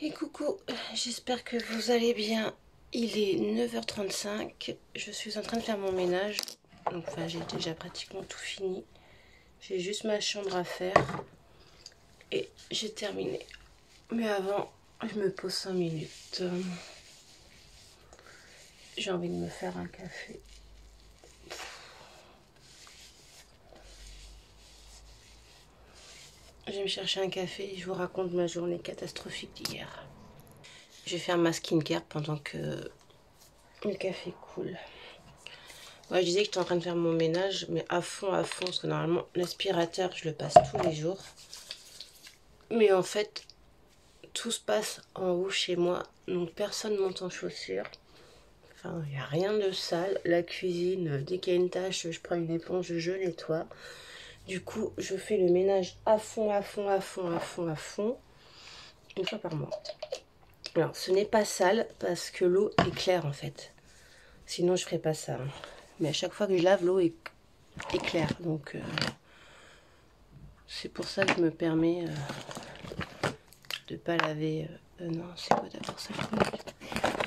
Et coucou, j'espère que vous allez bien. Il est 9h35, je suis en train de faire mon ménage. Donc, enfin, j'ai déjà pratiquement tout fini. J'ai juste ma chambre à faire. Et j'ai terminé. Mais avant, je me pose 5 minutes. J'ai envie de me faire un café. Je vais me chercher un café et je vous raconte ma journée catastrophique d'hier. Je vais faire ma skincare pendant que le café coule. Moi, je disais que j'étais en train de faire mon ménage, mais à fond, parce que normalement, l'aspirateur, je le passe tous les jours. Mais en fait, tout se passe en haut chez moi, donc personne monte en chaussures. Enfin, il n'y a rien de sale. La cuisine, dès qu'il y a une tâche, je prends une éponge, je nettoie. Du coup, je fais le ménage à fond, une fois par mois. Alors, ce n'est pas sale parce que l'eau est claire en fait. Sinon, je ferais pas ça. Mais à chaque fois que je lave, l'eau est claire. Donc, c'est pour ça que je me permets de pas laver. Non, c'est quoi d'abord ça?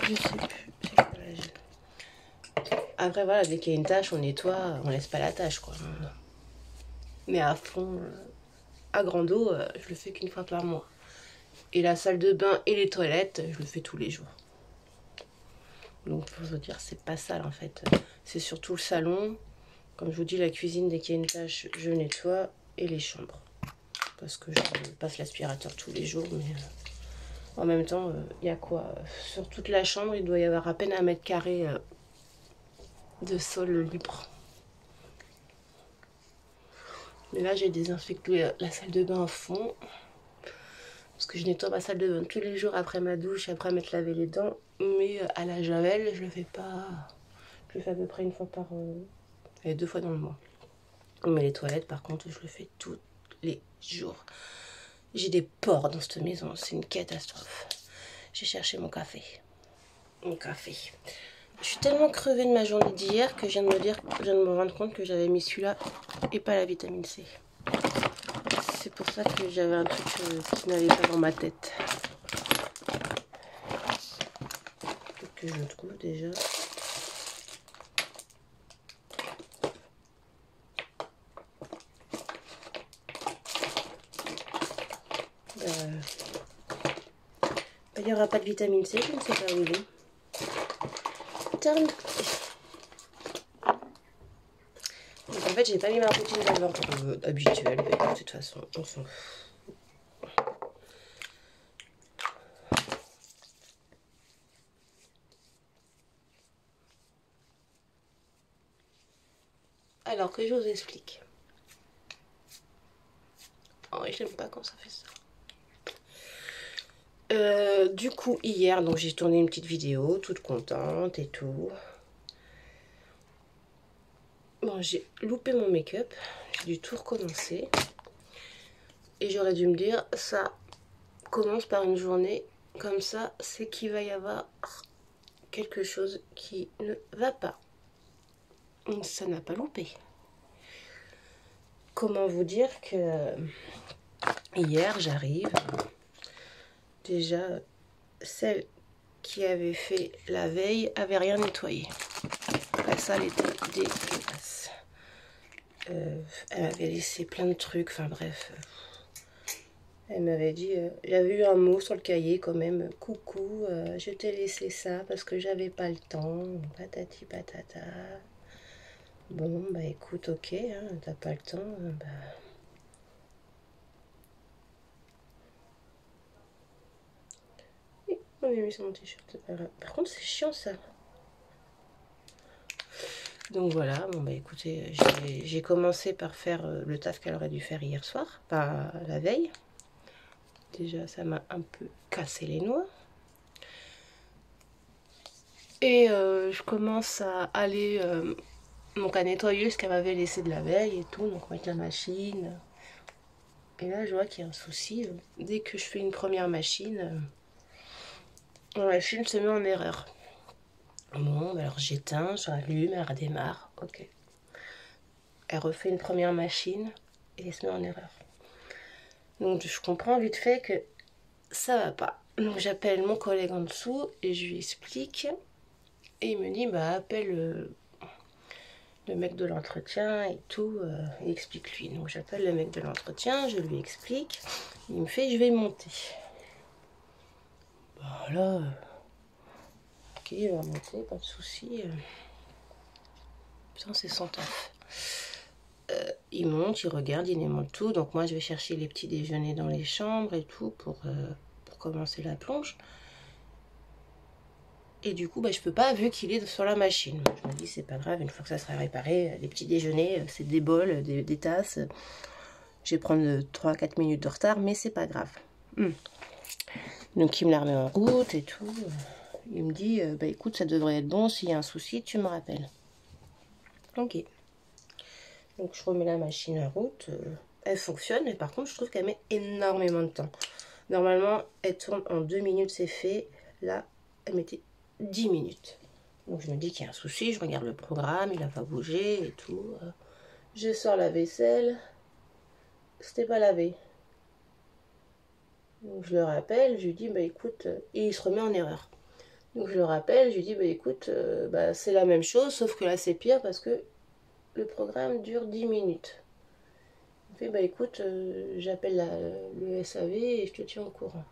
Je sais plus. Après, voilà, dès qu'il y a une tâche, on nettoie, on laisse pas la tâche, quoi. Mais à fond, à grande eau, je le fais qu'une fois par mois. Et la salle de bain et les toilettes, je le fais tous les jours. Donc, pour vous dire, c'est pas sale en fait. C'est surtout le salon. Comme je vous dis, la cuisine, dès qu'il y a une tâche, je nettoie. Et les chambres. Parce que je passe l'aspirateur tous les jours, mais en même temps, il y a quoi? Sur toute la chambre, il doit y avoir à peine 1 m² de sol libre. Mais là, j'ai désinfecté la salle de bain à fond. Parce que je nettoie ma salle de bain tous les jours après ma douche, après m'être lavé les dents. Mais à la javel, je le fais pas. Je le fais à peu près une fois par... 2 fois dans le mois. Mais les toilettes, par contre, je le fais tous les jours. J'ai des porcs dans cette maison, c'est une catastrophe. J'ai cherché mon café. Mon café. Je suis tellement crevée de ma journée d'hier que je viens de me rendre compte que j'avais mis celui-là et pas la vitamine C. C'est pour ça que j'avais un truc qui n'allait pas dans ma tête. Faut que je le trouve déjà. Il n'y aura pas de vitamine C, je ne sais pas où il est. Donc en fait, j'ai pas mis ma routine d'avant habituelle, mais de toute façon, on s'en fout. Alors que je vous explique. Oh, j'aime pas quand ça fait ça. Du coup, hier, donc j'ai tourné une petite vidéo, toute contente et tout. Bon, j'ai loupé mon make-up, j'ai dû tout recommencer. Et j'aurais dû me dire, ça commence par une journée comme ça, c'est qu'il va y avoir quelque chose qui ne va pas. Ça n'a pas loupé. Comment vous dire que hier, j'arrive, déjà, celle qui avait fait la veille avait rien nettoyé. La salle était dégueulasse. Elle avait laissé plein de trucs, enfin bref. Elle m'avait dit, j'avais eu un mot sur le cahier quand même, coucou, je t'ai laissé ça parce que j'avais pas le temps, patati patata. Bon, bah écoute, ok, hein, t'as pas le temps, bah... Oui, on a mis sur mon t-shirt, c'est pas grave. Par contre, c'est chiant ça. Donc voilà, bon bah écoutez, j'ai commencé par faire le taf qu'elle aurait dû faire hier soir, pas la veille. Déjà, ça m'a un peu cassé les noix. Et je commence à aller donc à nettoyer ce qu'elle m'avait laissé de la veille et tout, donc mettre la machine. Et là, je vois qu'il y a un souci. Dès que je fais une première machine, la machine se met en erreur. Bon, alors j'éteins, je rallume, elle redémarre, ok. Elle refait une première machine et elle se met en erreur. Donc je comprends vite fait que ça va pas. Donc j'appelle mon collègue en dessous et je lui explique. Et il me dit, bah appelle le mec de l'entretien et tout, et explique-lui. Donc j'appelle le mec de l'entretien, je lui explique. Il me fait, je vais monter. Bah là, ok, il va monter, pas de souci. Putain, c'est son taf. Il monte, il regarde, il démonte tout. Donc moi, je vais chercher les petits déjeuners dans les chambres et tout pour commencer la plonge. Et du coup, bah, je peux pas vu qu'il est sur la machine. Je me dis, c'est pas grave, une fois que ça sera réparé, les petits déjeuners, c'est des bols, des tasses. Je vais prendre 3-4 minutes de retard, mais c'est pas grave. Donc il me la remet en route et tout. Il me dit, bah écoute, ça devrait être bon, s'il y a un souci, tu me rappelles. Ok. Donc je remets la machine en route. Elle fonctionne, mais par contre, je trouve qu'elle met énormément de temps. Normalement, elle tourne en 2 minutes, c'est fait. Là, elle mettait 10 minutes. Donc je me dis qu'il y a un souci, je regarde le programme, il n'a pas bougé et tout. Je sors la vaisselle. C'était pas lavé. Donc je le rappelle, je lui dis, bah écoute, et il se remet en erreur. Donc je le rappelle, je lui dis, bah écoute, bah, c'est la même chose, sauf que là c'est pire parce que le programme dure 10 minutes. Il fait, bah écoute, j'appelle le SAV et je te tiens au courant.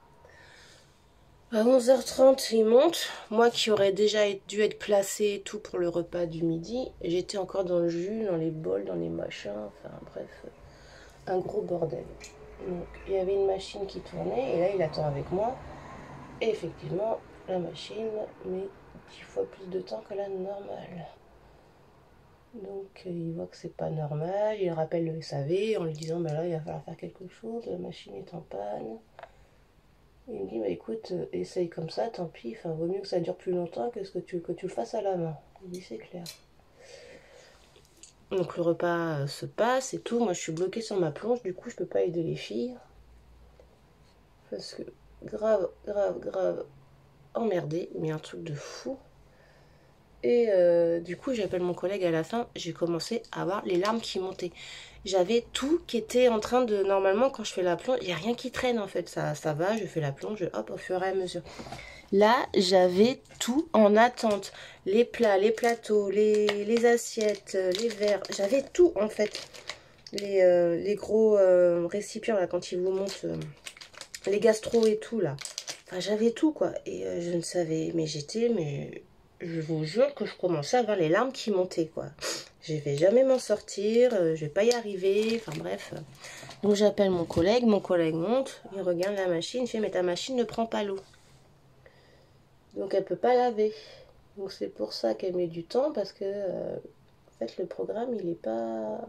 À 11h30, il monte. Moi qui aurais déjà dû être placée et tout pour le repas du midi, j'étais encore dans le jus, dans les bols, dans les machins, enfin bref, un gros bordel. Donc il y avait une machine qui tournait et là il attend avec moi. Et effectivement, la machine met 10 fois plus de temps que la normale. Donc il voit que c'est pas normal, il rappelle le SAV en lui disant bah là il va falloir faire quelque chose, la machine est en panne. Il me dit bah écoute, essaye comme ça, tant pis, enfin vaut mieux que ça dure plus longtemps que que tu le fasses à la main. Il dit c'est clair. Donc le repas se passe et tout, moi je suis bloquée sur ma plonge, du coup je peux pas aider les filles. Parce que grave emmerdée, mais un truc de fou. Et du coup, j'appelle mon collègue à la fin. J'ai commencé à avoir les larmes qui montaient. J'avais tout qui était en train de... Normalement, quand je fais la plonge, il n'y a rien qui traîne en fait. Ça va, je fais la plonge, hop, au fur et à mesure. Là, j'avais tout en attente. Les plats, les plateaux, les assiettes, les verres. J'avais tout en fait. Les gros récipients, là, quand ils vous montent... les gastro et tout, là. Enfin, j'avais tout, quoi. Et je ne savais... Mais j'étais... mais je vous jure que je commençais à avoir les larmes qui montaient, quoi. Je vais jamais m'en sortir, je vais pas y arriver, enfin bref. Donc j'appelle mon collègue monte, il regarde la machine, il fait mais ta machine ne prend pas l'eau. Donc elle peut pas laver. Donc c'est pour ça qu'elle met du temps, parce que en fait le programme il est pas...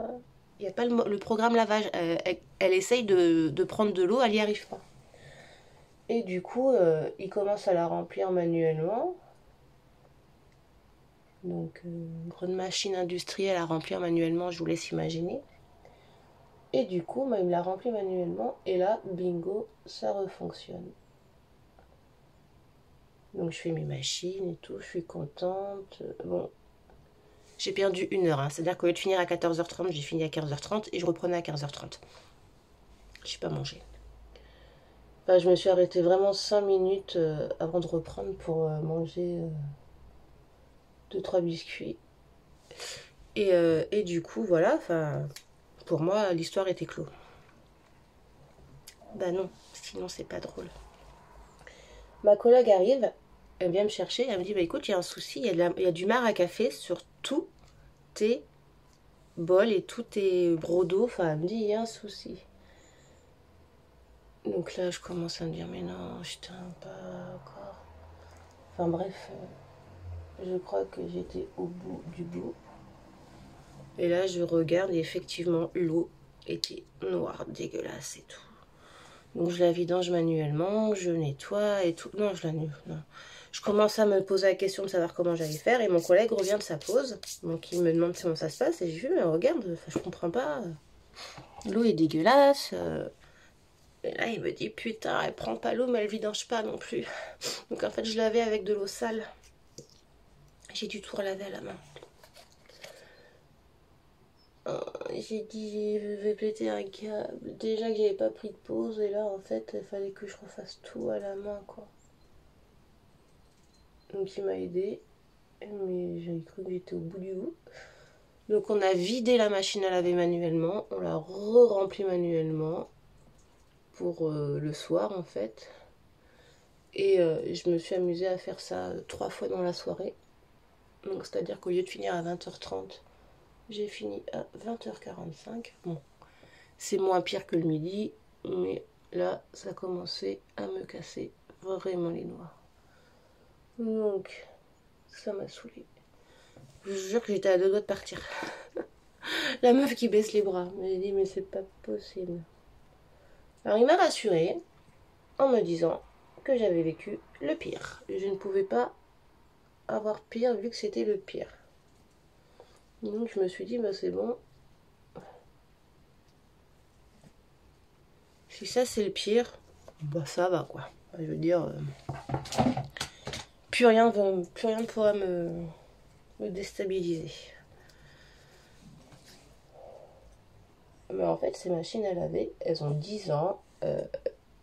Il n'y a pas le programme lavage. Elle essaye de prendre de l'eau, elle n'y arrive pas. Et du coup, il commence à la remplir manuellement. Donc, une grande machine industrielle à remplir manuellement, je vous laisse imaginer. Et du coup, il me l'a rempli manuellement. Et là, bingo, ça refonctionne. Donc, je fais mes machines et tout. Je suis contente. Bon, j'ai perdu 1 heure. Hein. C'est-à-dire qu'au lieu de finir à 14h30, j'ai fini à 15h30. Et je reprenais à 15h30. J'ai pas mangé. Enfin, je me suis arrêtée vraiment 5 minutes avant de reprendre pour manger 2-3 biscuits. Et du coup, voilà, enfin, pour moi, l'histoire était clos. Bah non, sinon c'est pas drôle. Ma collègue arrive, elle vient me chercher, elle me dit, bah écoute, il y a un souci, il y a du marc à café sur tous tes bols et tous tes brocs d'eau. Enfin, elle me dit, il y a un souci. Donc là, je commence à me dire, mais non, putain, pas encore. Enfin bref, je crois que j'étais au bout du bout. Et là, je regarde et effectivement, l'eau était noire, dégueulasse et tout. Donc je la vidange manuellement, je nettoie et tout. Non, je la nettoie. Non. Je commence à me poser la question de savoir comment j'allais faire. Et mon collègue revient de sa pause. Donc il me demande comment ça se passe. Et je lui dis, regarde, je comprends pas. L'eau est dégueulasse. Et là, il me dit, putain, elle prend pas l'eau, mais elle vidange pas non plus. Donc en fait, je lavais avec de l'eau sale. J'ai dû tout relaver à la main. J'ai dit je vais péter un câble. Déjà que j'avais pas pris de pause et là en fait il fallait que je refasse tout à la main quoi. Donc il m'a aidé, mais j'ai cru que j'étais au bout du bout. Donc on a vidé la machine à laver manuellement, on l'a re-remplie manuellement pour le soir en fait. Et je me suis amusée à faire ça 3 fois dans la soirée. Donc c'est-à-dire qu'au lieu de finir à 20h30, j'ai fini à 20h45. Bon, c'est moins pire que le midi, mais là ça a commencé à me casser vraiment les noix. Donc ça m'a saoulée. Je vous jure que j'étais à 2 doigts de partir. La meuf qui baisse les bras. Mais j'ai dit mais c'est pas possible. Alors il m'a rassurée en me disant que j'avais vécu le pire. Je ne pouvais pas avoir pire vu que c'était le pire. Donc je me suis dit bah c'est bon. Si ça c'est le pire, bah ça va quoi. Je veux dire, plus rien ne pourra me déstabiliser. Mais en fait ces machines à laver, elles ont 10 ans.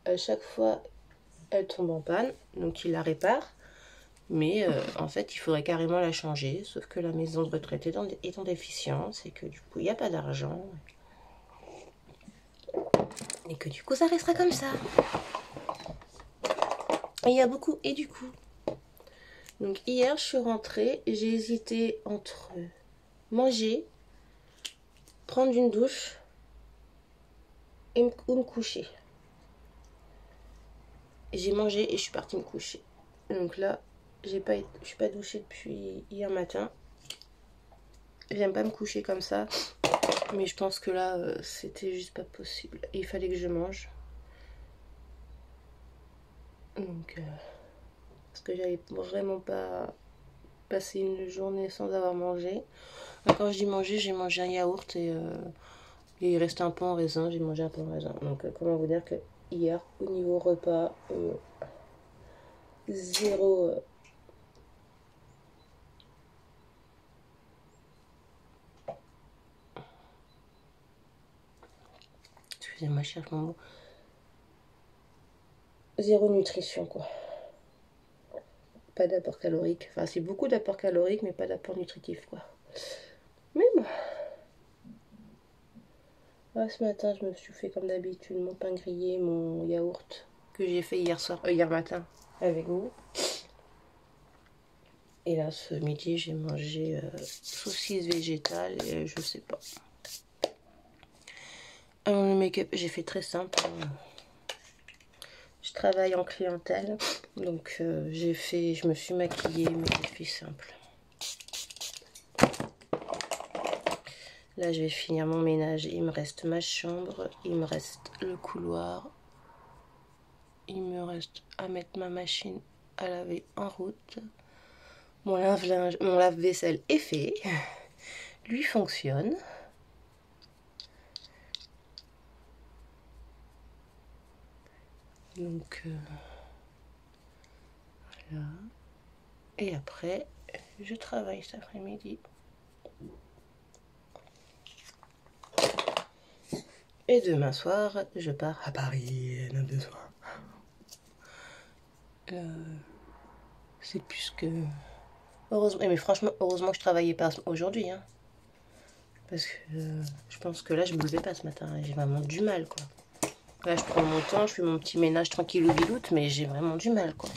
À chaque fois elles tombent en panne, donc ils la réparent. Mais en fait, il faudrait carrément la changer. Sauf que la maison de retraite est en déficience et que du coup, il n'y a pas d'argent. Et que du coup, ça restera comme ça. Et il y a beaucoup et du coup. Donc hier, je suis rentrée. J'ai hésité entre manger, prendre une douche ou me coucher. J'ai mangé et je suis partie me coucher. Donc là, je suis pas douchée depuis hier matin. J'aime pas me coucher comme ça. Mais je pense que là, c'était juste pas possible. Et il fallait que je mange. Donc, parce que j'avais vraiment pas passé une journée sans avoir mangé. Donc, quand je dis manger, j'ai mangé un yaourt et il restait un pain en raisin. J'ai mangé un pain en raisin. Donc, comment vous dire que hier, au niveau repas, zéro. Excusez-moi, je cherche mon mot. Zéro nutrition, quoi. Pas d'apport calorique. Enfin, c'est beaucoup d'apport calorique, mais pas d'apport nutritif, quoi. Mais bon. Ah, ce matin, je me suis fait comme d'habitude mon pain grillé, mon yaourt que j'ai fait hier matin avec vous. Et là, ce midi, j'ai mangé saucisse végétale et je sais pas. Alors, le make-up, j'ai fait très simple. Je travaille en clientèle, donc je me suis maquillée, mais j'ai fait simple. Là, je vais finir mon ménage. Il me reste ma chambre, il me reste le couloir. Il me reste à mettre ma machine à laver en route. Mon lave-vaisselle est fait. Lui fonctionne. Donc, voilà. Et après, je travaille cet après-midi. Et demain soir, je pars à Paris, 9 soir. C'est plus que... Heureusement, mais franchement, heureusement que je travaillais pas aujourd'hui. Hein. Parce que je pense que là, je me levais pas ce matin. J'ai vraiment du mal, quoi. Là, je prends mon temps, je fais mon petit ménage tranquillou biloute, mais j'ai vraiment du mal, quoi.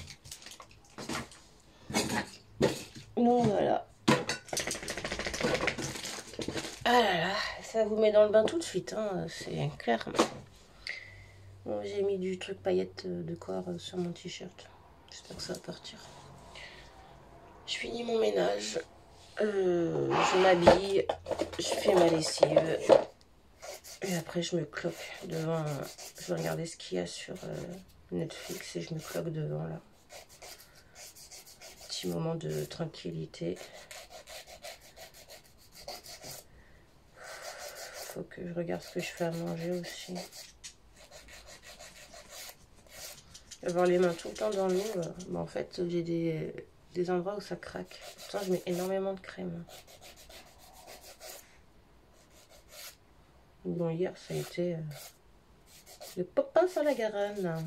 Donc, voilà. Ah là là, ça vous met dans le bain tout de suite, hein, c'est clair. Bon, j'ai mis du truc paillettes de corps sur mon t-shirt. J'espère que ça va partir. Je finis mon ménage. Je m'habille. Je fais ma lessive. Et après, je me cloque devant... Je vais regarder ce qu'il y a sur Netflix et je me cloque devant, là. Petit moment de tranquillité. Faut que je regarde ce que je fais à manger aussi. Avoir les mains tout le temps dans l'eau, bah en fait, j'ai des endroits où ça craque. Pourtant, je mets énormément de crème. Bon, hier, ça a été le popin sur la Garonne.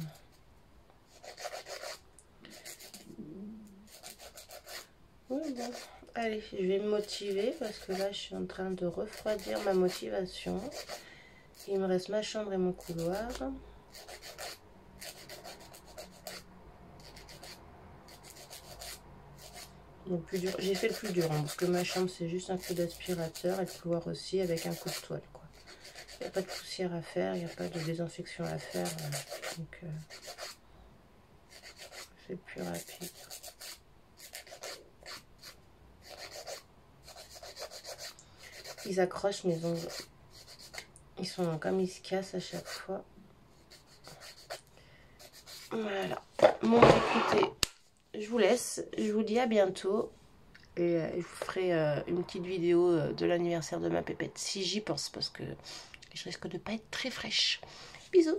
Oui, bon. Allez, je vais me motiver parce que là, je suis en train de refroidir ma motivation. Il me reste ma chambre et mon couloir. Donc, plus dur. J'ai fait le plus dur, hein, parce que ma chambre, c'est juste un coup d'aspirateur et le couloir aussi avec un coup de toile, quoi. Il n'y a pas de poussière à faire, il n'y a pas de désinfection à faire. Donc, c'est plus rapide. Ils accrochent mes ongles. Ils sont comme ils se cassent à chaque fois. Voilà. Bon, écoutez, je vous laisse. Je vous dis à bientôt. Et je vous ferai une petite vidéo de l'anniversaire de ma pépette. Si j'y pense, parce que je risque de pas être très fraîche. Bisous.